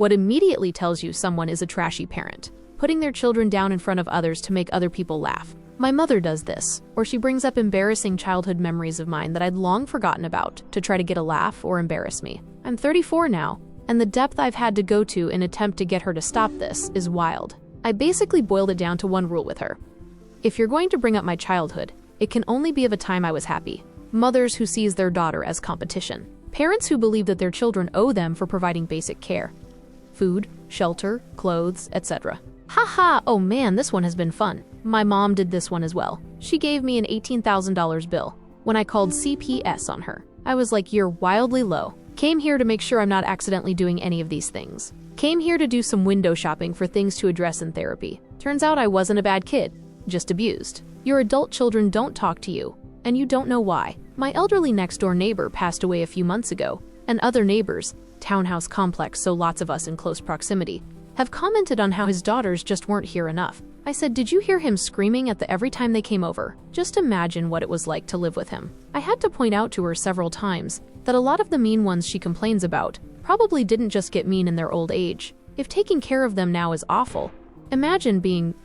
what immediately tells you someone is a trashy parent, putting their children down in front of others to make other people laugh. My mother does this, or she brings up embarrassing childhood memories of mine that I'd long forgotten about to try to get a laugh or embarrass me. I'm 34 now, and the depth I've had to go to in attempt to get her to stop this is wild. I basically boiled it down to one rule with her. If you're going to bring up my childhood, it can only be of a time I was happy. Mothers who sees their daughter as competition. Parents who believe that their children owe them for providing basic care. Food, shelter, clothes, etc. Haha, oh man, this one has been fun. My mom did this one as well. She gave me an $18,000 bill when I called CPS on her. I was like, you're wildly low. Came here to make sure I'm not accidentally doing any of these things. Came here to do some window shopping for things to address in therapy. Turns out I wasn't a bad kid, just abused. Your adult children don't talk to you, and you don't know why. My elderly next-door neighbor passed away a few months ago, and other neighbors, townhouse complex so lots of us in close proximity, have commented on how his daughters just weren't here enough. I said, did you hear him screaming at every time they came over? Just imagine what it was like to live with him. I had to point out to her several times that a lot of the mean ones she complains about probably didn't just get mean in their old age. If taking care of them now is awful, imagine being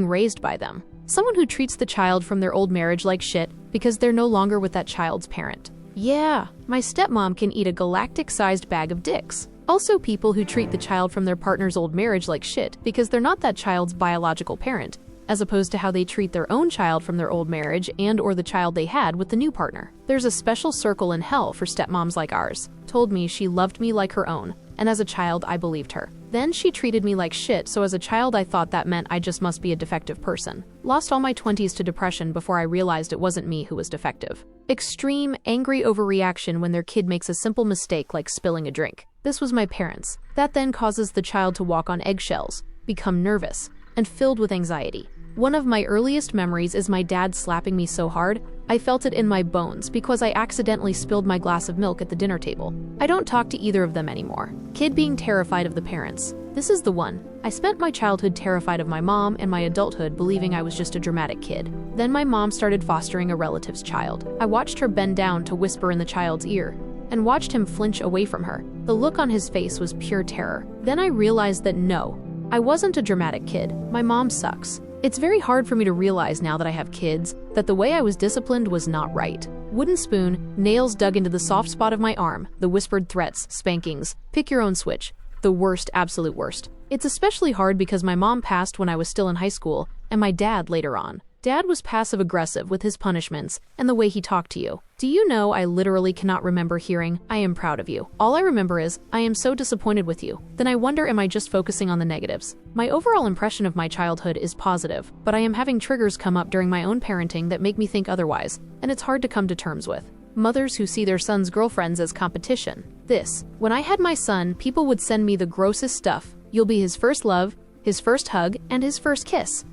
raised by them. Someone who treats the child from their old marriage like shit because they're no longer with that child's parent. Yeah, my stepmom can eat a galactic-sized bag of dicks. Also, people who treat the child from their partner's old marriage like shit because they're not that child's biological parent, as opposed to how they treat their own child from their old marriage and or the child they had with the new partner. There's a special circle in hell for stepmoms like ours. Told me she loved me like her own, and as a child I believed her. Then she treated me like shit, so as a child I thought that meant I just must be a defective person. Lost all my 20s to depression before I realized it wasn't me who was defective. Extreme, angry overreaction when their kid makes a simple mistake like spilling a drink. This was my parents. That then causes the child to walk on eggshells, become nervous, and filled with anxiety. One of my earliest memories is my dad slapping me so hard, I felt it in my bones because I accidentally spilled my glass of milk at the dinner table. I don't talk to either of them anymore. Kid being terrified of the parents. This is the one. I spent my childhood terrified of my mom and my adulthood believing I was just a dramatic kid. Then my mom started fostering a relative's child. I watched her bend down to whisper in the child's ear and watched him flinch away from her. The look on his face was pure terror. Then I realized that no, I wasn't a dramatic kid. My mom sucks. It's very hard for me to realize now that I have kids that the way I was disciplined was not right. Wooden spoon, nails dug into the soft spot of my arm, the whispered threats, spankings, pick your own switch. The worst, absolute worst. It's especially hard because my mom passed when I was still in high school, and my dad later on. Dad was passive-aggressive with his punishments and the way he talked to you. Do you know I literally cannot remember hearing, I am proud of you. All I remember is, I am so disappointed with you. Then I wonder, am I just focusing on the negatives? My overall impression of my childhood is positive, but I am having triggers come up during my own parenting that make me think otherwise, and it's hard to come to terms with. Mothers who see their sons' girlfriends as competition. When I had my son, people would send me the grossest stuff. You'll be his first love, his first hug, and his first kiss.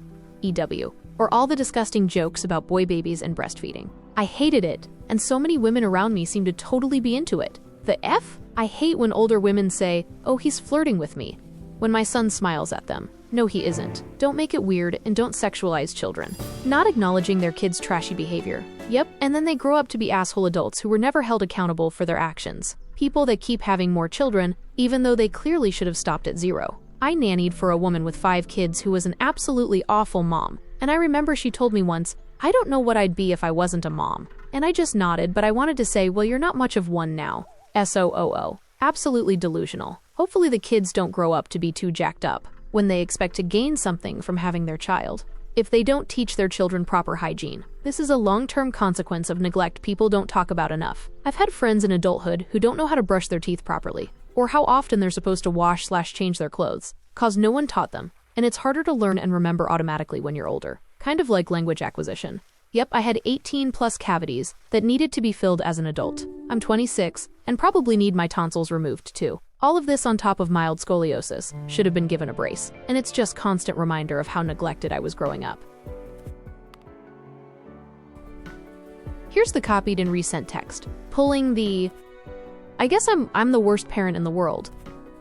EW. Or all the disgusting jokes about boy babies and breastfeeding. I hated it, and so many women around me seem to totally be into it. The F? I hate when older women say, oh, he's flirting with me, when my son smiles at them. No, he isn't. Don't make it weird, and don't sexualize children. Not acknowledging their kids' trashy behavior. Yep, and then they grow up to be asshole adults who were never held accountable for their actions. People that keep having more children, even though they clearly should have stopped at 0. I nannied for a woman with 5 kids who was an absolutely awful mom. And I remember she told me once, I don't know what I'd be if I wasn't a mom. And I just nodded, but I wanted to say, well, you're not much of one now. SOOO. Absolutely delusional. Hopefully the kids don't grow up to be too jacked up when they expect to gain something from having their child. If they don't teach their children proper hygiene. This is a long-term consequence of neglect people don't talk about enough. I've had friends in adulthood who don't know how to brush their teeth properly, or how often they're supposed to wash/change their clothes, cause no one taught them. And it's harder to learn and remember automatically when you're older. Kind of like language acquisition. Yep, I had 18 plus cavities that needed to be filled as an adult. I'm 26 and probably need my tonsils removed too. All of this on top of mild scoliosis. Should have been given a brace. And it's just constant reminder of how neglected I was growing up. Here's the copied and resent text. Pulling the, I guess I'm the worst parent in the world,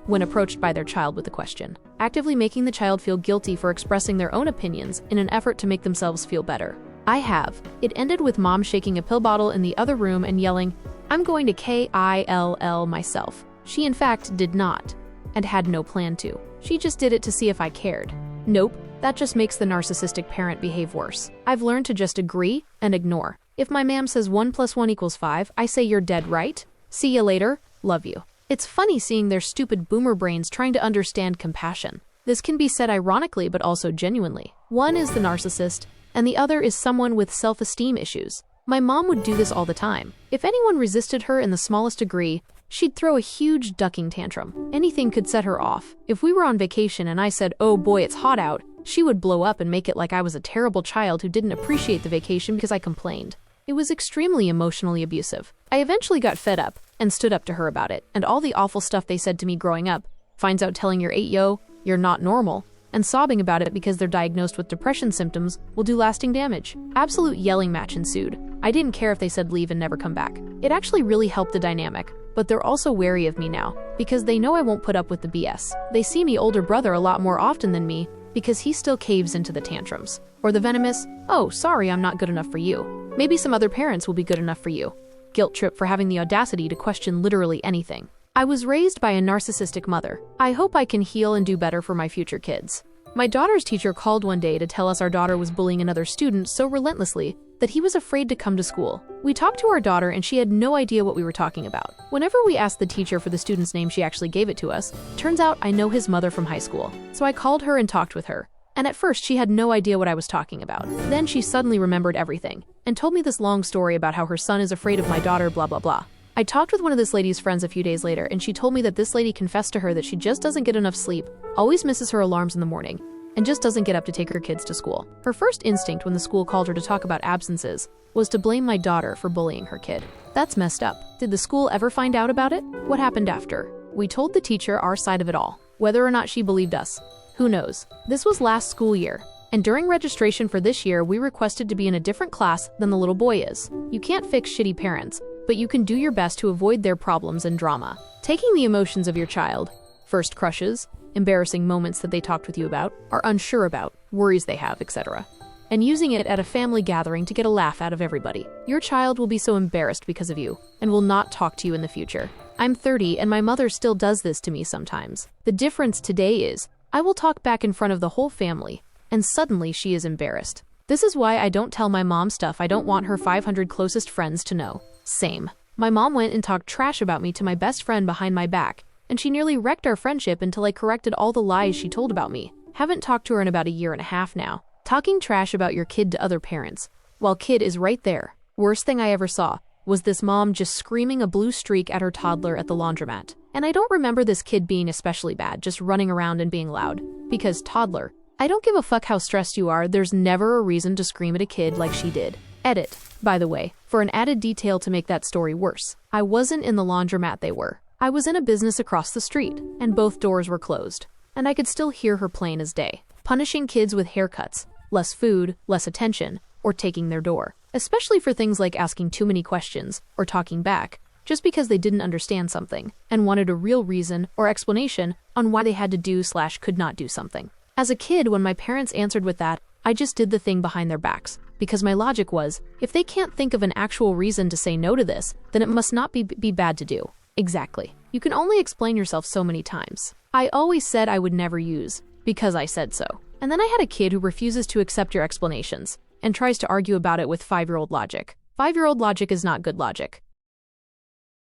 when approached by their child with the question. Actively making the child feel guilty for expressing their own opinions in an effort to make themselves feel better. I have. It ended with mom shaking a pill bottle in the other room and yelling, I'm going to KILL myself. She in fact did not. and had no plan to. She just did it to see if I cared. Nope, that just makes the narcissistic parent behave worse. I've learned to just agree and ignore. If my ma'am says 1 + 1 = 5, I say you're dead right. See ya later, love you. It's funny seeing their stupid boomer brains trying to understand compassion. This can be said ironically but also genuinely. One is the narcissist, and the other is someone with self-esteem issues. My mom would do this all the time. If anyone resisted her in the smallest degree, she'd throw a huge ducking tantrum. Anything could set her off. If we were on vacation and I said, "Oh boy, it's hot out," she would blow up and make it like I was a terrible child who didn't appreciate the vacation because I complained. It was extremely emotionally abusive. I eventually got fed up and stood up to her about it, and all the awful stuff they said to me growing up. Finds out telling your 8-yo, "You're not normal," and sobbing about it because they're diagnosed with depression symptoms will do lasting damage. Absolute yelling match ensued. I didn't care if they said leave and never come back. It actually really helped the dynamic, but they're also wary of me now because they know I won't put up with the BS. They see me older brother a lot more often than me because he still caves into the tantrums. Or the venomous, "Oh, sorry, I'm not good enough for you. Maybe some other parents will be good enough for you." Guilt trip for having the audacity to question literally anything. I was raised by a narcissistic mother. I hope I can heal and do better for my future kids. My daughter's teacher called one day to tell us our daughter was bullying another student so relentlessly that he was afraid to come to school. We talked to our daughter and she had no idea what we were talking about. Whenever we asked the teacher for the student's name, she actually gave it to us. Turns out I know his mother from high school. So I called her and talked with her. And at first she had no idea what I was talking about. Then she suddenly remembered everything and told me this long story about how her son is afraid of my daughter, blah blah blah. I talked with one of this lady's friends a few days later and she told me that this lady confessed to her that she just doesn't get enough sleep, always misses her alarms in the morning, and just doesn't get up to take her kids to school. Her first instinct when the school called her to talk about absences was to blame my daughter for bullying her kid. That's messed up. Did the school ever find out about it? What happened after? We told the teacher our side of it all. Whether or not she believed us, who knows? This was last school year, and during registration for this year, we requested to be in a different class than the little boy is. You can't fix shitty parents, but you can do your best to avoid their problems and drama. Taking the emotions of your child, first crushes, embarrassing moments that they talked with you about, are unsure about, worries they have, etc., and using it at a family gathering to get a laugh out of everybody. Your child will be so embarrassed because of you and will not talk to you in the future. I'm 30 and my mother still does this to me sometimes. The difference today is I will talk back in front of the whole family and suddenly she is embarrassed. This is why I don't tell my mom stuff I don't want her 500 closest friends to know. Same. My mom went and talked trash about me to my best friend behind my back, and she nearly wrecked our friendship until I corrected all the lies she told about me. Haven't talked to her in about 1.5 years now. Talking trash about your kid to other parents, while kid is right there. Worst thing I ever saw was this mom just screaming a blue streak at her toddler at the laundromat. And I don't remember this kid being especially bad, just running around and being loud. Because toddler, I don't give a fuck how stressed you are, there's never a reason to scream at a kid like she did. Edit, by the way, for an added detail to make that story worse. I wasn't in the laundromat they were. I was in a business across the street, and both doors were closed. And I could still hear her plain as day, punishing kids with haircuts, less food, less attention, or taking their door. Especially for things like asking too many questions, or talking back, just because they didn't understand something, and wanted a real reason or explanation on why they had to do/could not do something. As a kid, when my parents answered with that, I just did the thing behind their backs, because my logic was, if they can't think of an actual reason to say no to this, then it must not be bad to do. Exactly. You can only explain yourself so many times. I always said I would never use, because I said so. And then I had a kid who refuses to accept your explanations, and tries to argue about it with 5-year-old logic. 5-year-old logic is not good logic.